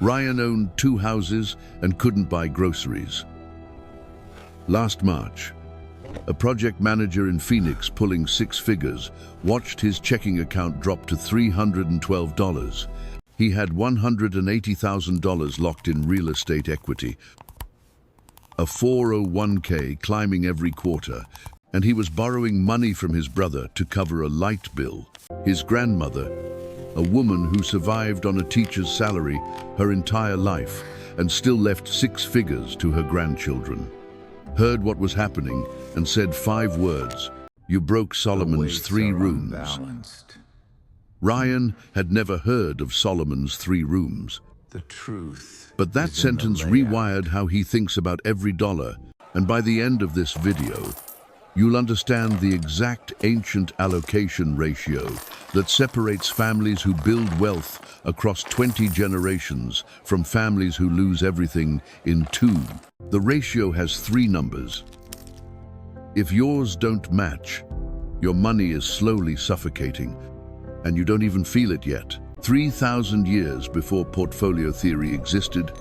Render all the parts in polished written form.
Ryan owned 2 houses and couldn't buy groceries. Last March, a project manager in Phoenix pulling 6 figures watched his checking account drop to $312. He had $180,000 locked in real estate equity, a 401k climbing every quarter, and he was borrowing money from his brother to cover a light bill. His grandmother, a woman who survived on a teacher's salary her entire life and still left 6 figures to her grandchildren, heard what was happening and said 5 words: "You broke Solomon's 3 rooms." Ryan had never heard of Solomon's 3 rooms. The truth. But that sentence rewired how he thinks about every dollar, and by the end of this video, you'll understand the exact ancient allocation ratio that separates families who build wealth across 20 generations from families who lose everything in 2. The ratio has 3 numbers. If yours don't match, your money is slowly suffocating, and you don't even feel it yet. 3,000 years before portfolio theory existed,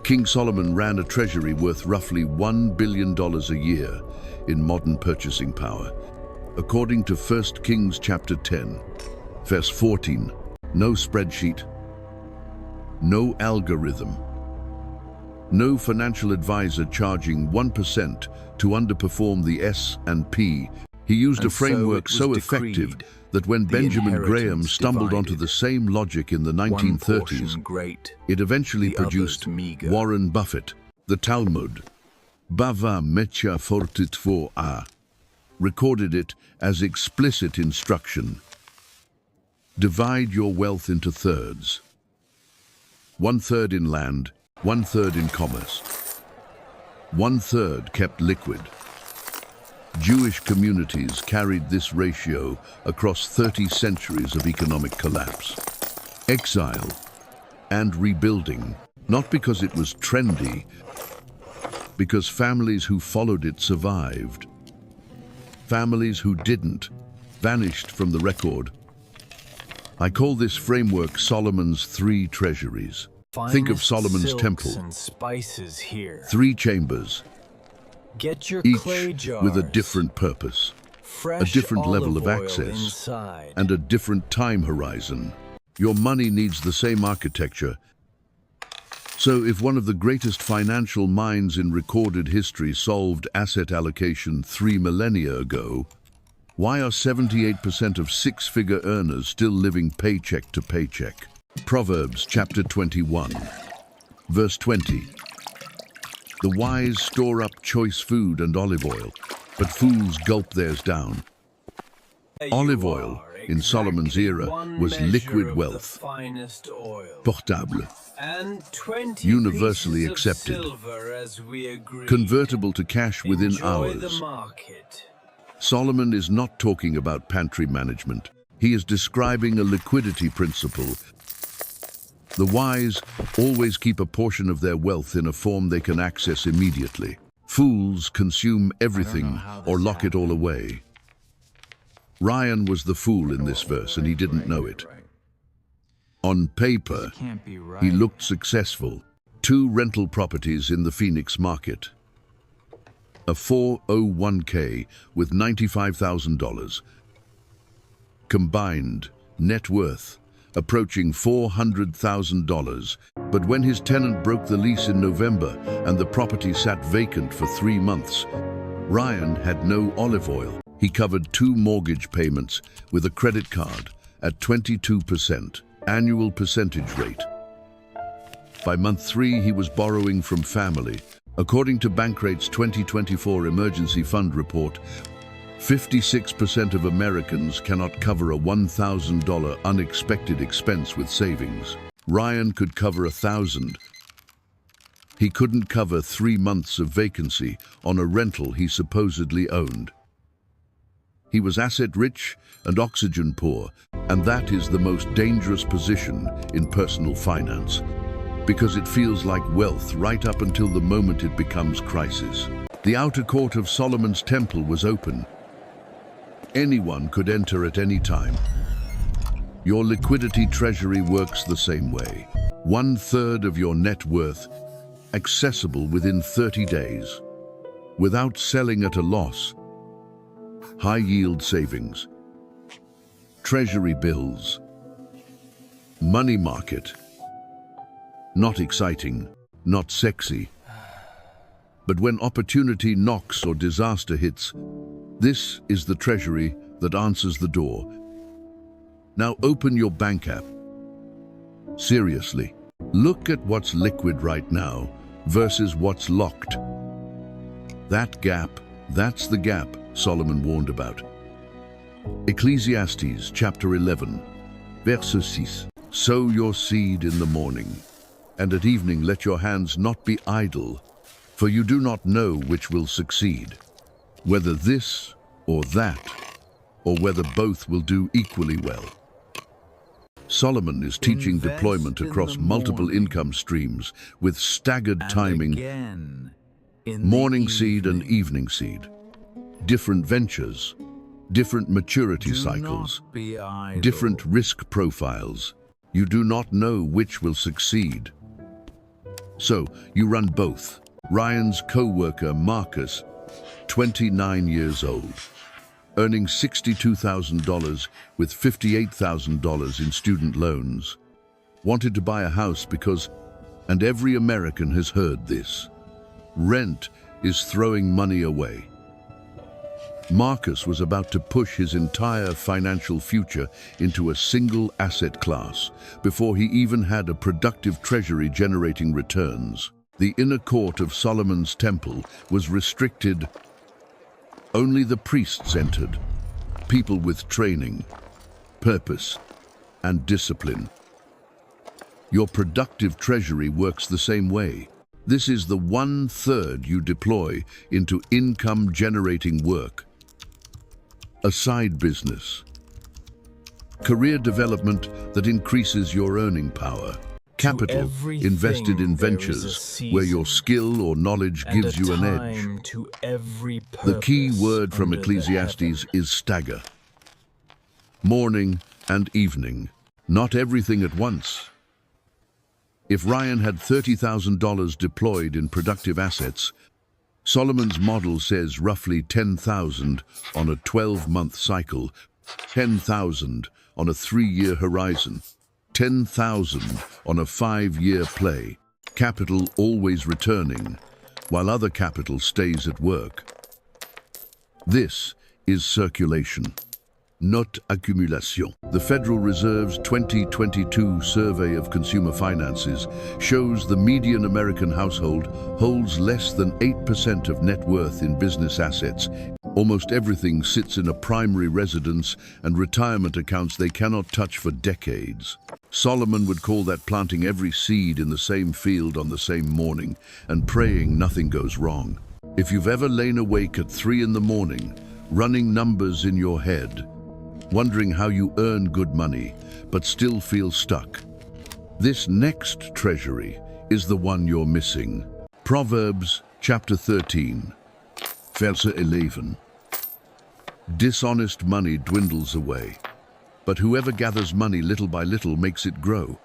King Solomon ran a treasury worth roughly $1 billion a year in modern purchasing power. According to 1 Kings chapter 10, verse 14, no spreadsheet, no algorithm, no financial advisor charging 1% to underperform the S&P. He used a framework so effective that when Benjamin Graham stumbled onto the same logic in the 1930s, it eventually produced Warren Buffett. The Talmud, Bava Metzia 44a, recorded it as explicit instruction: divide your wealth into thirds. 1/3 in land, 1/3 in commerce, 1/3 kept liquid. Jewish communities carried this ratio across 30 centuries of economic collapse, exile, and rebuilding, not because it was trendy, because families who followed it survived. Families who didn't vanished from the record. I call this framework Solomon's 3 treasuries. Think of Solomon's temple. And spices here. 3 chambers, Get your each clay jars, with a different purpose, a fresh different level olive of oil access, inside. and a different time horizon. Your money needs the same architecture. So if one of the greatest financial minds in recorded history solved asset allocation 3 millennia ago, why are 78% of 6-figure earners still living paycheck to paycheck? Proverbs chapter 21, verse 20. The wise store up choice food and olive oil, but fools gulp theirs down. Olive oil in Solomon's era was liquid wealth, portable, and 20 universally pieces of accepted, silver, as we agreed. convertible to cash within Enjoy the hours. market. Solomon is not talking about pantry management. He is describing a liquidity principle. The wise always keep a portion of their wealth in a form they can access immediately. Fools consume everything or lock it all away. Ryan was the fool in this verse, and he didn't know it. On paper, he looked successful. 2 rental properties in the Phoenix market, a 401k with $95,000, combined net worth approaching $400,000. But when his tenant broke the lease in November and the property sat vacant for 3 months, Ryan had no olive oil. He covered 2 mortgage payments with a credit card at 22% annual percentage rate. By month 3, he was borrowing from family. According to Bankrate's 2024 Emergency Fund report, 56% of Americans cannot cover a $1,000 unexpected expense with savings. Ryan could cover $1,000. He couldn't cover 3 months of vacancy on a rental he supposedly owned. He was asset-rich and oxygen-poor, and that is the most dangerous position in personal finance, because it feels like wealth right up until the moment it becomes crisis. The outer court of Solomon's temple was open. Anyone could enter at any time. Your liquidity treasury works the same way. 1/3 of your net worth accessible within 30 days, without selling at a loss. High-yield savings, treasury bills, money market. Not exciting, not sexy. But when opportunity knocks or disaster hits, this is the treasury that answers the door. Now open your bank app. Seriously, look at what's liquid right now versus what's locked. That gap, that's the gap Solomon warned about. Ecclesiastes chapter 11, verse 6. Sow your seed in the morning, and at evening let your hands not be idle, for you do not know which will succeed, whether this or that, or whether both will do equally well. Solomon is teaching deployment across multiple income streams with staggered timing, morning seed and evening seed, different ventures, different maturity cycles, different risk profiles. You do not know which will succeed. So you run both. Ryan's co-worker Marcus, 29 years old, earning $62,000 with $58,000 in student loans, wanted to buy a house because, and every American has heard this, rent is throwing money away. Marcus was about to push his entire financial future into a single asset class before he even had a productive treasury generating returns. The inner court of Solomon's temple was restricted. Only the priests entered, people with training, purpose, and discipline. Your productive treasury works the same way. This is the 1/3 you deploy into income-generating work. A side business. Career development that increases your earning power. Capital invested in ventures where your skill or knowledge gives you an edge. The key word from Ecclesiastes is stagger. Morning and evening, not everything at once. If Ryan had $30,000 deployed in productive assets, Solomon's model says roughly 10,000 on a 12-month cycle, 10,000 on a 3-year horizon, 10,000 on a 5-year play, capital always returning, while other capital stays at work. This is circulation, not accumulation. The Federal Reserve's 2022 Survey of Consumer Finances shows the median American household holds less than 8% of net worth in business assets. Almost everything sits in a primary residence and retirement accounts they cannot touch for decades. Solomon would call that planting every seed in the same field on the same morning and praying nothing goes wrong. If you've ever lain awake at 3 in the morning, running numbers in your head, wondering how you earn good money, but still feel stuck, this next treasury is the one you're missing. Proverbs chapter 13, verse 11. Dishonest money dwindles away, but whoever gathers money little by little makes it grow.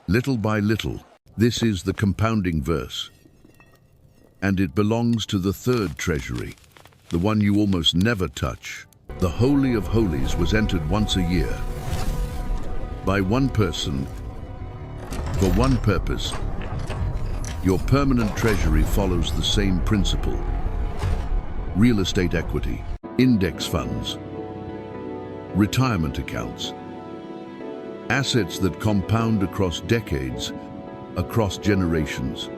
Little by little, this is the compounding verse. And it belongs to the third treasury, the one you almost never touch. The Holy of Holies was entered once a year, by one person, for one purpose. Your permanent treasury follows the same principle. Real estate equity, index funds, retirement accounts, assets that compound across decades, across generations.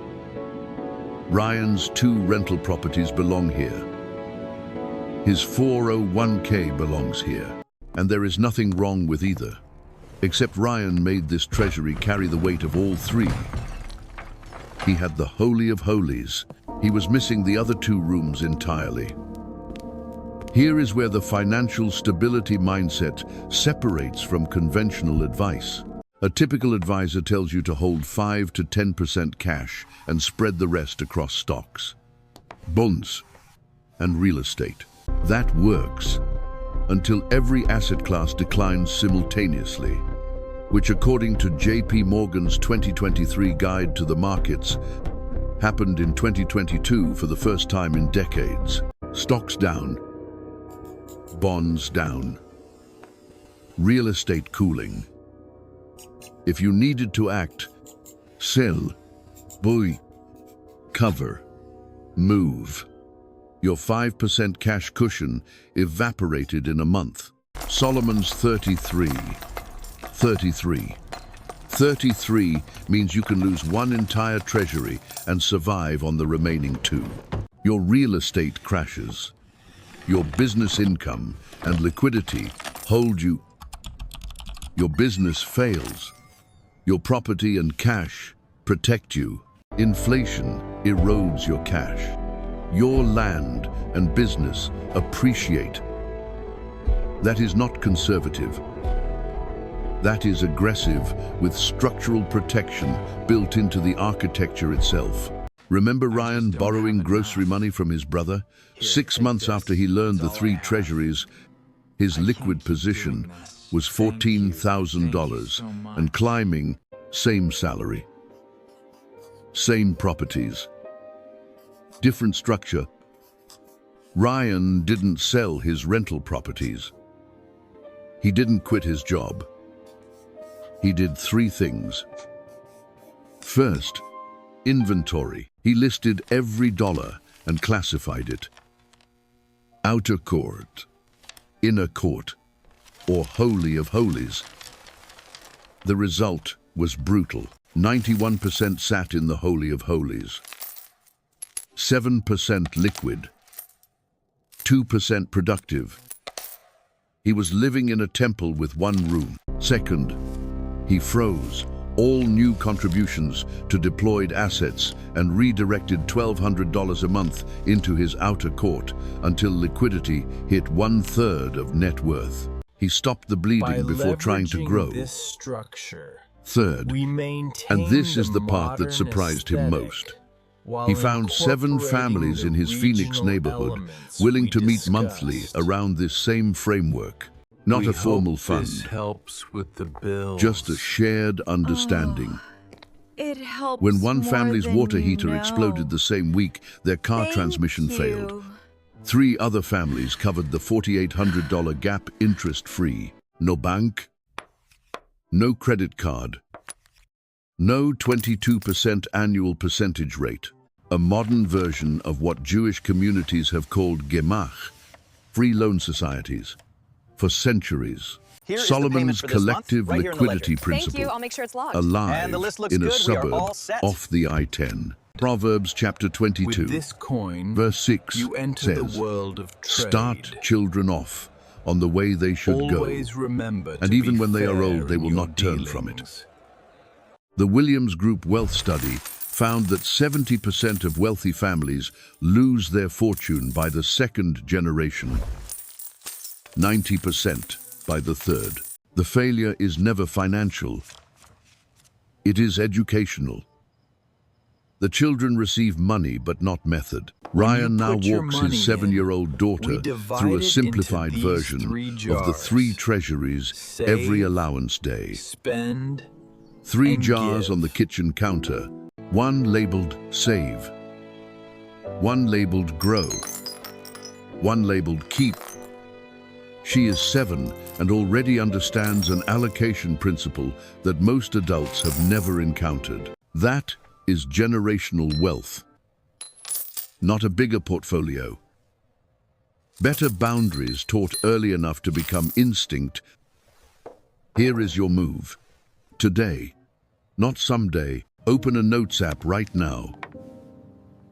Ryan's 2 rental properties belong here. His 401k belongs here, and there is nothing wrong with either, except Ryan made this treasury carry the weight of all 3. He had the Holy of Holies. He was missing the other 2 rooms entirely. Here is where the financial stability mindset separates from conventional advice. A typical advisor tells you to hold 5 to 10% cash and spread the rest across stocks, bonds, and real estate. That works. until every asset class declines simultaneously, which according to JP Morgan's 2023 Guide to the Markets, happened in 2022 for the first time in decades. Stocks down, bonds down, real estate cooling. If you needed to act, sell, buy, cover, move. Your 5% cash cushion evaporated in a month. Solomon's 33. 33 means you can lose one entire treasury and survive on the remaining two. Your real estate crashes. Your business income and liquidity hold you. Your business fails. Your property and cash protect you. Inflation erodes your cash. Your land and business appreciate. That is not conservative. That is aggressive, with structural protection built into the architecture itself. Remember Ryan borrowing grocery money from his brother? 6 months after he learned the three treasuries, his liquid position was $14,000 and climbing. Same salary, same properties, different structure. Ryan didn't sell his rental properties. He didn't quit his job. He did 3 things. First, inventory. He listed every dollar and classified it. Outer court, inner court, or Holy of Holies. The result was brutal. 91% sat in the Holy of Holies. 7% liquid. 2% productive. He was living in a temple with 1 room. Second, he froze all new contributions to deployed assets and redirected $1,200 a month into his outer court until liquidity hit 1/3 of net worth. He stopped the bleeding before trying to grow. This structure, Third, and this is the part that surprised him most, he found 7 families in his Phoenix neighborhood willing to meet monthly around this same framework. Not a formal fund, helps with the bills. just a shared understanding. It helps. When one more family's than water you heater know. exploded the same week, their car Thank transmission you. failed. 3 other families covered the $4,800 gap interest-free. No bank, no credit card, no 22% annual percentage rate, a modern version of what Jewish communities have called gemach, free loan societies, for centuries. Here is the payment Solomon's for this month, collective right here in the liquidity ledger. Thank you. principle, I'll make sure it's logged. alive And the list looks in a good. We are suburb all set. off the I-10. Proverbs chapter 22, With this coin, verse 6 you enter says, the world of trade. "Start children off on the way they should Always go, remember and to even be when they are fair old, they in will your not turn from it." dealings. The Williams Group Wealth Study found that 70% of wealthy families lose their fortune by the 2nd generation, 90% by the 3rd. The failure is never financial. It is educational. The children receive money but not method. Ryan now put your walks money his 7-year-old we daughter divide through it a into simplified these version 3 of the 3 jars. treasuries Save, every allowance day. Spend, 3 and jars give. on the kitchen counter, 1 labeled Save, 1 labeled Grow, 1 labeled Keep. She is 7 and already understands an allocation principle that most adults have never encountered. That is generational wealth, not a bigger portfolio. Better boundaries taught early enough to become instinct. Here is your move. Today, not someday. Open a notes app right now.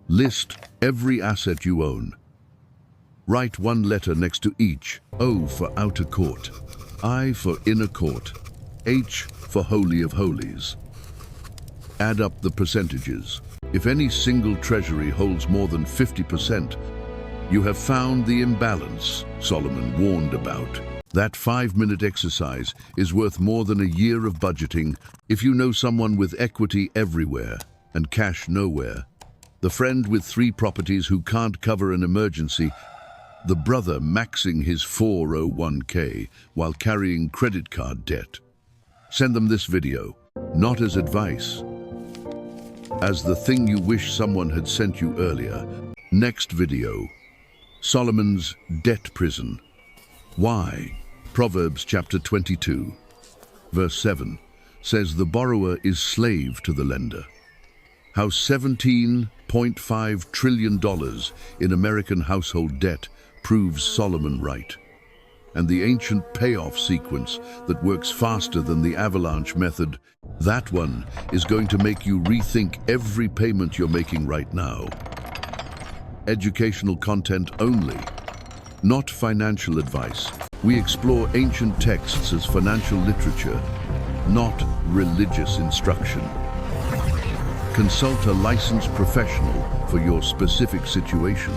List every asset you own. Write 1 letter next to each. O for outer court, I for inner court, H for Holy of Holies. Add up the percentages. If any single treasury holds more than 50%, you have found the imbalance Solomon warned about. That 5-minute exercise is worth more than a year of budgeting. If you know someone with equity everywhere and cash nowhere, the friend with 3 properties who can't cover an emergency, The brother maxing his 401k while carrying credit card debt. Send them this video, not as advice, as the thing you wish someone had sent you earlier. Next video, Solomon's debt prison. Why? Proverbs chapter 22, verse 7 says the borrower is slave to the lender. How $17.5 trillion in American household debt proves Solomon right. And the ancient payoff sequence that works faster than the avalanche method, that one is going to make you rethink every payment you're making right now. Educational content only, not financial advice. We explore ancient texts as financial literature, not religious instruction. Consult a licensed professional for your specific situation.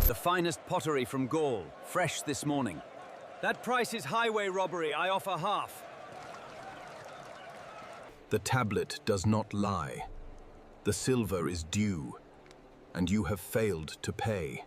The finest pottery from Gaul, fresh this morning. That price is highway robbery. I offer half. The tablet does not lie. The silver is due, and you have failed to pay.